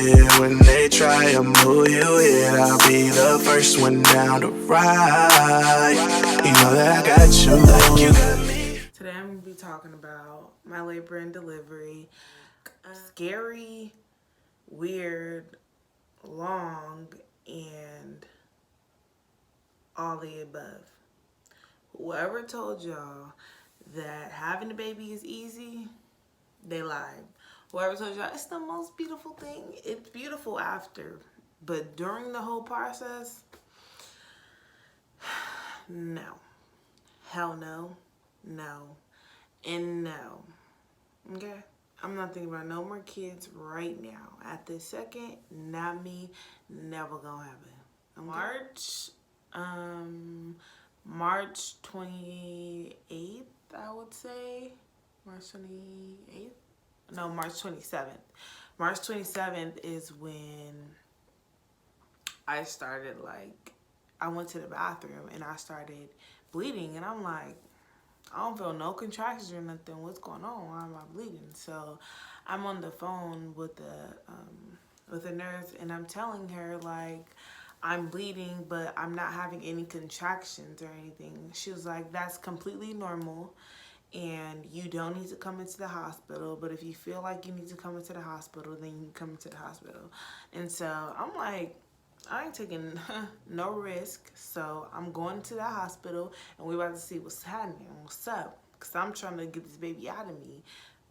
it. When they try to move you here, I'll be the first one down to ride. You know that I got you like you got me. Today I'm going to be talking about my labor and delivery. Scary, weird, long, and all the above. Whoever told y'all that having a baby is easy, they lied. Whoever told y'all it's the most beautiful thing, it's beautiful after. But during the whole process, no. Hell no. No. And no. Okay? I'm not thinking about no more kids right now. At this second, not me, never gonna happen. March 28th, I would say. March 28th? No, March 27th. March 27th is when I started, I went to the bathroom and I started bleeding, and I'm like, I don't feel no contractions or nothing. What's going on? Why am I bleeding? So I'm on the phone with the nurse, and I'm telling her, like, I'm bleeding, but I'm not having any contractions or anything. She was like, that's completely normal, and you don't need to come into the hospital. But if you feel like you need to come into the hospital, then you can come into the hospital. And so I'm like, I ain't taking no risk, so I'm going to the hospital, and we're about to see what's happening, what's up, because I'm trying to get this baby out of me.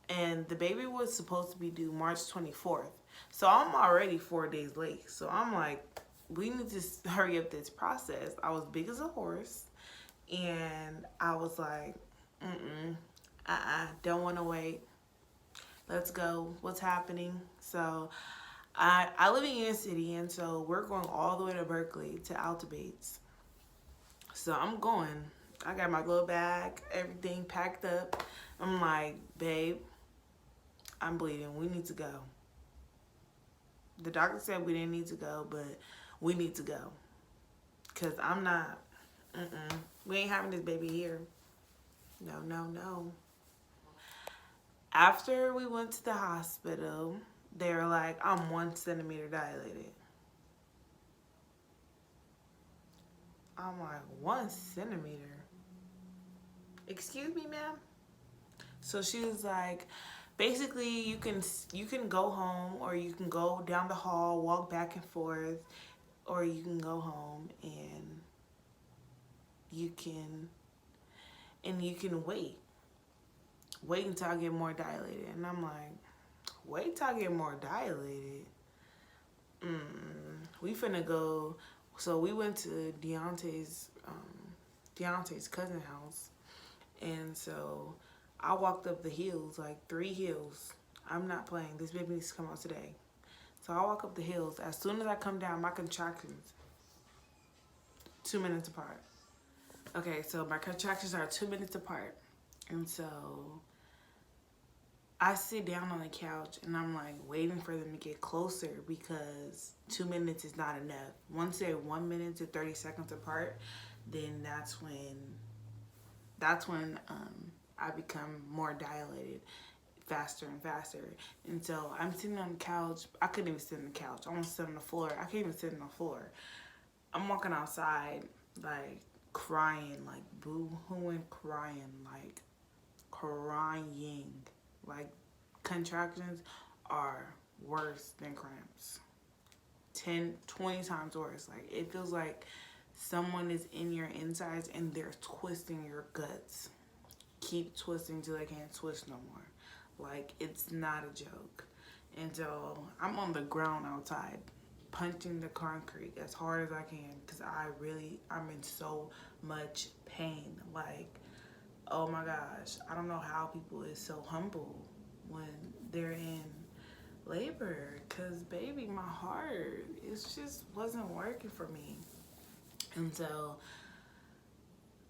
And the baby was supposed to be due March 24th, so I'm already 4 days late. So I'm like, we need to hurry up this process. I was big as a horse, and I was like, don't want to wait. Let's go. What's happening? So I live in Union City, and so we're going all the way to Berkeley to Alta Bates. So I'm going. I got my little bag, everything packed up. I'm like, babe, I'm bleeding. We need to go. The doctor said we didn't need to go, but we need to go. Because I'm not, we ain't having this baby here. No, no, no. After we went to the hospital, they were like, I'm 1 centimeter dilated. I'm like, 1 centimeter? Excuse me, ma'am? So she was like, basically, you can go home, or you can go down the hall, walk back and forth, or you can go home and you can wait. Wait until I get more dilated. And I'm like, wait till I get more dilated? We finna go. So we went to Deontay's cousin house, and so I walked up the hills, like 3 hills. I'm not playing. This baby needs to come out today. So I walk up the hills. As soon as I come down, my contractions 2 minutes apart. Okay, so my contractions are 2 minutes apart, and so I sit down on the couch, and I'm like waiting for them to get closer, because 2 minutes is not enough. Once they're 1 minute to 30 seconds apart, then that's when I become more dilated faster and faster. And so I'm sitting on the couch. I couldn't even sit on the couch. I want to sit on the floor. I can't even sit on the floor. I'm walking outside, like crying, like boo-hooing, crying. Like contractions are worse than cramps. 10, 20 times worse. Like, it feels like someone is in your insides and they're twisting your guts. Keep twisting till they can't twist no more. Like, it's not a joke. And so I'm on the ground outside, punching the concrete as hard as I can, because I'm in so much pain. Like, oh my gosh, I don't know how people is so humble when they're in labor, because baby, my heart, it just wasn't working for me. And so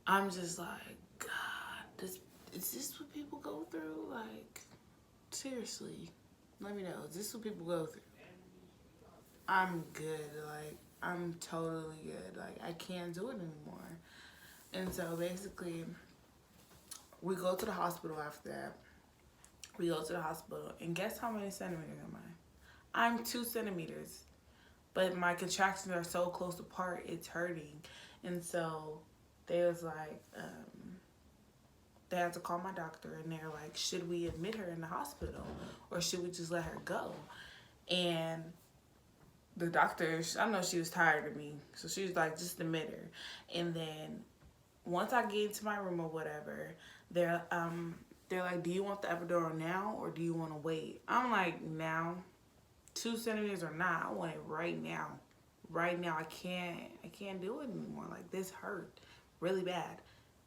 I'm just like, God, is this what people go through? Like, seriously, let me know, is this what people go through? I'm good. Like, I'm totally good. Like, I can't do it anymore. And so basically, we go to the hospital after that. We go to the hospital, and guess how many centimeters am I? I'm 2 centimeters, but my contractions are so close apart, it's hurting. And so they was like, they had to call my doctor, and they're like, should we admit her in the hospital or should we just let her go? And the doctor, I know she was tired of me, so she was like, just admit her. And then once I get into my room or whatever, they're like, do you want the epidural now or do you want to wait? I'm like, now. 2 centimeters or not, I want it right now. Right now, I can't do it anymore. Like, this hurt really bad.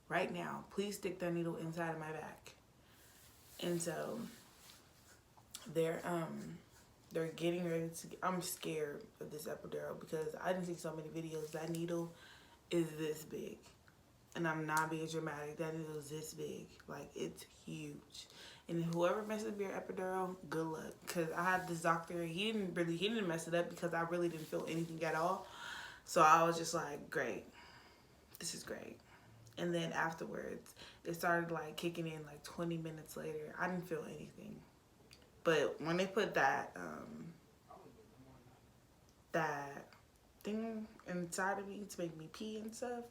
Right now, please stick that needle inside of my back. And so they're getting ready to. I'm scared of this epidural because I didn't see so many videos. That needle is this big, and I'm not being dramatic. That needle is this big. Like, it's huge. And whoever messes up your epidural, good luck. Cause I had this doctor. He didn't mess it up because I really didn't feel anything at all. So I was just like, great, this is great. And then afterwards, it started like kicking in like 20 minutes later. I didn't feel anything. But when they put that that thing inside of me to make me pee and stuff,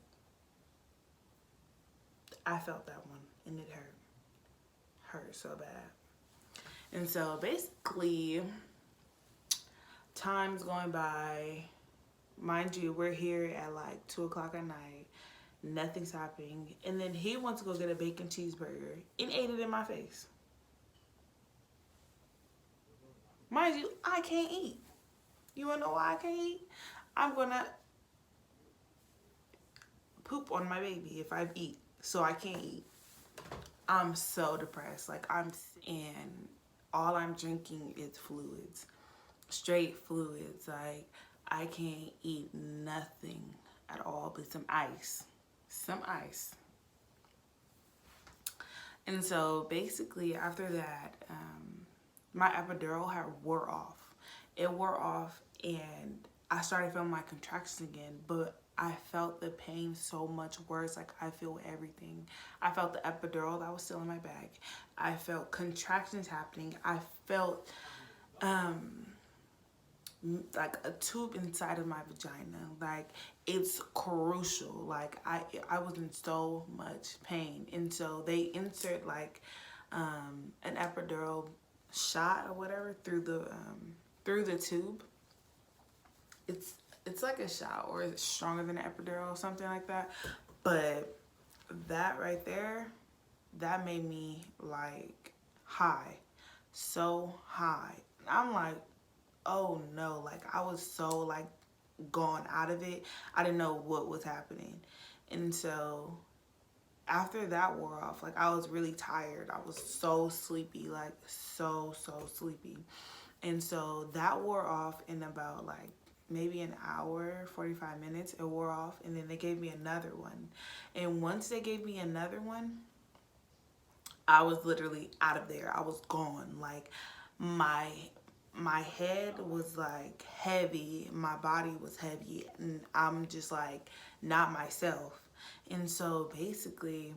I felt that one and it hurt so bad. And so basically, time's going by. Mind you, we're here at like 2 o'clock at night. Nothing's happening. And then he wants to go get a bacon cheeseburger and ate it in my face. Mind you, I can't eat. You wanna know why I can't eat? I'm gonna poop on my baby if I eat. So I can't eat. I'm so depressed. Like, and all I'm drinking is fluids. Straight fluids. Like, I can't eat nothing at all but some ice. Some ice. And so basically after that, my epidural had wore off. It wore off and I started feeling my contractions again, but I felt the pain so much worse. Like, I feel everything. I felt the epidural that was still in my back. I felt contractions happening. I felt like a tube inside of my vagina. Like, it's crucial. Like, I was in so much pain. And so they insert like an epidural shot or whatever through the tube. It's like a shot, or it's stronger than an epidural or something like that. But that right there, that made me like high, so high. I'm like, oh no, like I was so like gone out of it. I didn't know what was happening. And so after that wore off, like, I was really tired. I was so sleepy, like so sleepy. And so that wore off in about like maybe an hour, 45 minutes. It wore off, and then they gave me another one. And once they gave me another one, I was literally out of there. I was gone. Like, my head was like heavy, my body was heavy, and I'm just like not myself. And so basically,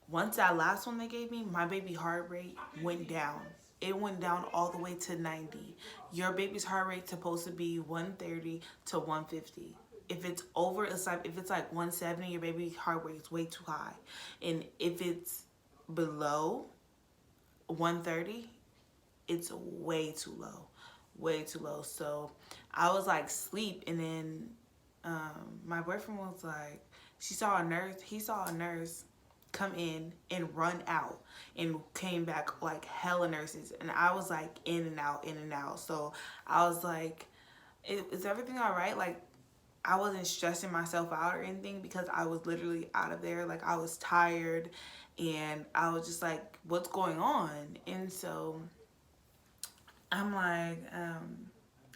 once that last one they gave me, my baby heart rate went down. It went down all the way to 90. Your baby's heart rate's supposed to be 130 to 150. If it's over, it's like, if it's like 170, your baby's heart rate is way too high. And if it's below 130, it's way too low. So I was like sleep, and then my boyfriend was like, he saw a nurse come in and run out, and came back like hella nurses, and I was like in and out. So I was like, is everything all right? Like, I wasn't stressing myself out or anything because I was literally out of there. Like, I was tired, and I was just like, what's going on? And so I'm like,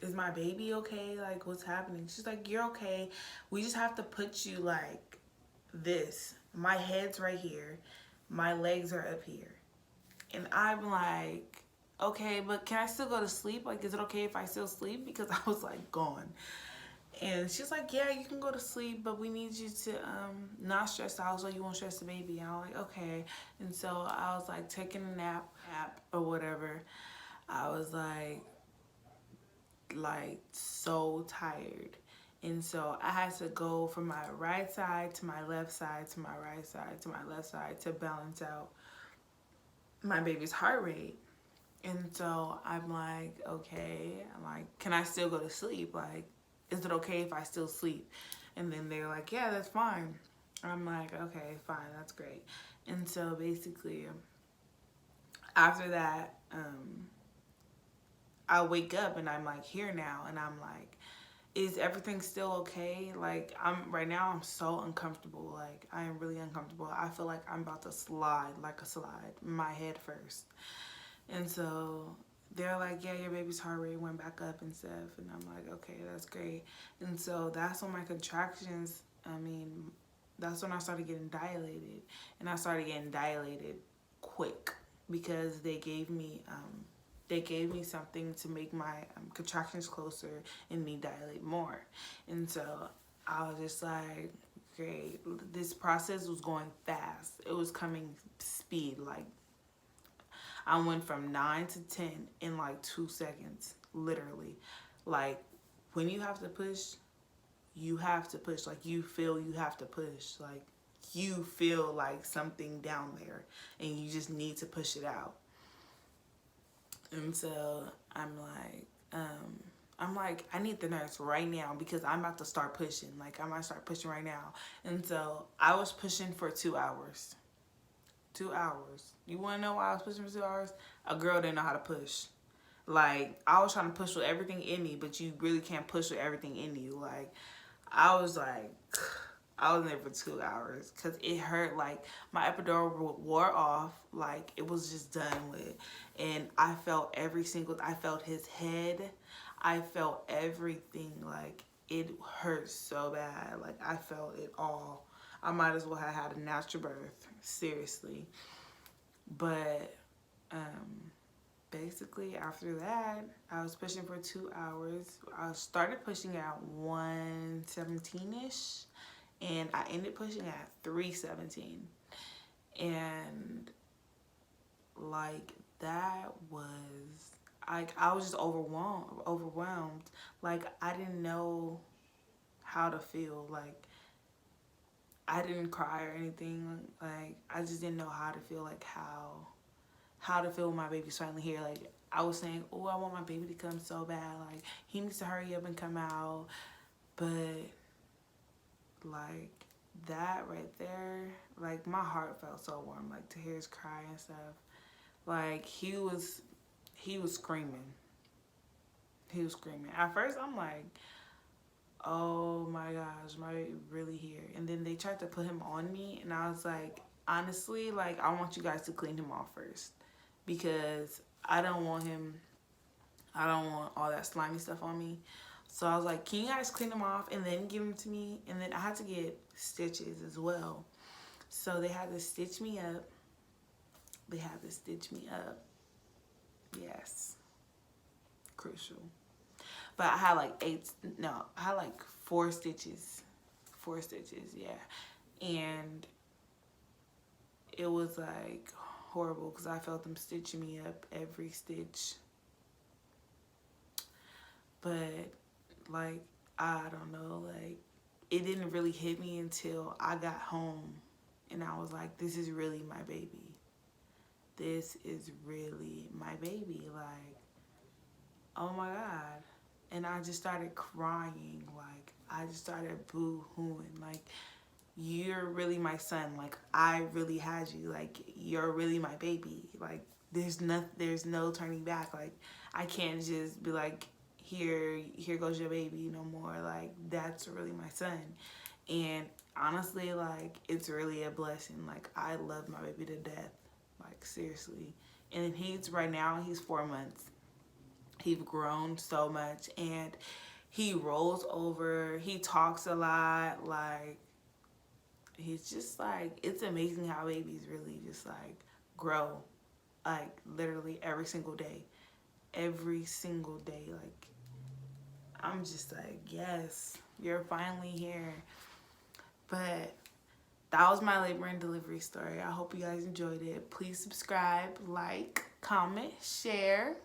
is my baby okay? Like, what's happening? She's like, you're okay. We just have to put you like this. My head's right here. My legs are up here. And I'm like, okay, but can I still go to sleep? Like, is it okay if I still sleep? Because I was like gone. And she's like, yeah, you can go to sleep, but we need you to not stress out so you won't stress the baby. And I'm like, okay. And so I was like taking a nap or whatever. I was like like so tired. And so I had to go from my right side to my left side to my right side to my left side to balance out my baby's heart rate. And so I'm like, okay, I'm like, can I still go to sleep? Like, is it okay if I still sleep? And then they're like, yeah, that's fine. I'm like, okay, fine, that's great. And so basically, after that, I wake up and I'm like here now, and I'm like, is everything still okay? Like, right now I'm so uncomfortable. Like, I am really uncomfortable. I feel like I'm about to slide, like a slide, my head first. And so they're like, yeah, your baby's heart rate went back up and stuff. And I'm like, okay, that's great. And so that's when my contractions, that's when I started getting dilated. And I started getting dilated quick because they gave me something to make my contractions closer and me dilate more. And so I was just like, great. This process was going fast. It was coming speed. Like, I went from 9 to 10 in like 2 seconds, literally. Like, when you have to push, you have to push. Like, you feel you have to push. Like, you feel like something down there and you just need to push it out. And so I'm like, I need the nurse right now because I'm about to start pushing. Like, I'm about to start pushing right now. And so I was pushing for 2 hours. 2 hours. You want to know why I was pushing for 2 hours? A girl didn't know how to push. Like, I was trying to push with everything in me, but you really can't push with everything in you. Like, I was in there for 2 hours because it hurt. Like, my epidural wore off. Like, it was just done with. And I felt I felt his head. I felt everything. Like, it hurt so bad. Like, I felt it all. I might as well have had a natural birth, seriously. But basically after that, I was pushing for 2 hours. I started pushing at 117-ish, and I ended pushing at 317. And like, that was, like, I was just overwhelmed. Like, I didn't know how to feel. Like, I didn't cry or anything. Like, I just didn't know how to feel. Like, how to feel when my baby's finally here. Like, I was saying, oh, I want my baby to come so bad. Like, he needs to hurry up and come out. But like, that right there, like, my heart felt so warm. Like, to hear his cry and stuff. Like, he was screaming. He was screaming. At first, I'm like, oh my gosh, my baby really here. And then they tried to put him on me, and I was like, honestly, like, I want you guys to clean him off first, because I don't want all that slimy stuff on me. So I was like, can you guys clean him off and then give him to me? And then I had to get stitches as well. So they had to stitch me up. Yes. Crucial. But I had like 4 stitches. 4 stitches, yeah. And it was like horrible because I felt them stitching me up every stitch. But like, I don't know, like, it didn't really hit me until I got home, and I was like, this is really my baby. This is really my baby. Like, oh my God. And I just started crying. Like, I just started boo-hooing. Like, you're really my son. Like, I really had you. Like, you're really my baby. Like, there's no turning back. Like, I can't just be like, here goes your baby no more. Like, that's really my son. And honestly, like, it's really a blessing. Like, I love my baby to death. Like, seriously. And right now he's 4 months. He's grown so much, and he rolls over. He talks a lot. Like, he's just like, it's amazing how babies really just like grow, like, literally every single day. Every single day. Like, I'm just like, yes, you're finally here. But that was my labor and delivery story. I hope you guys enjoyed it. Please subscribe, like, comment, share.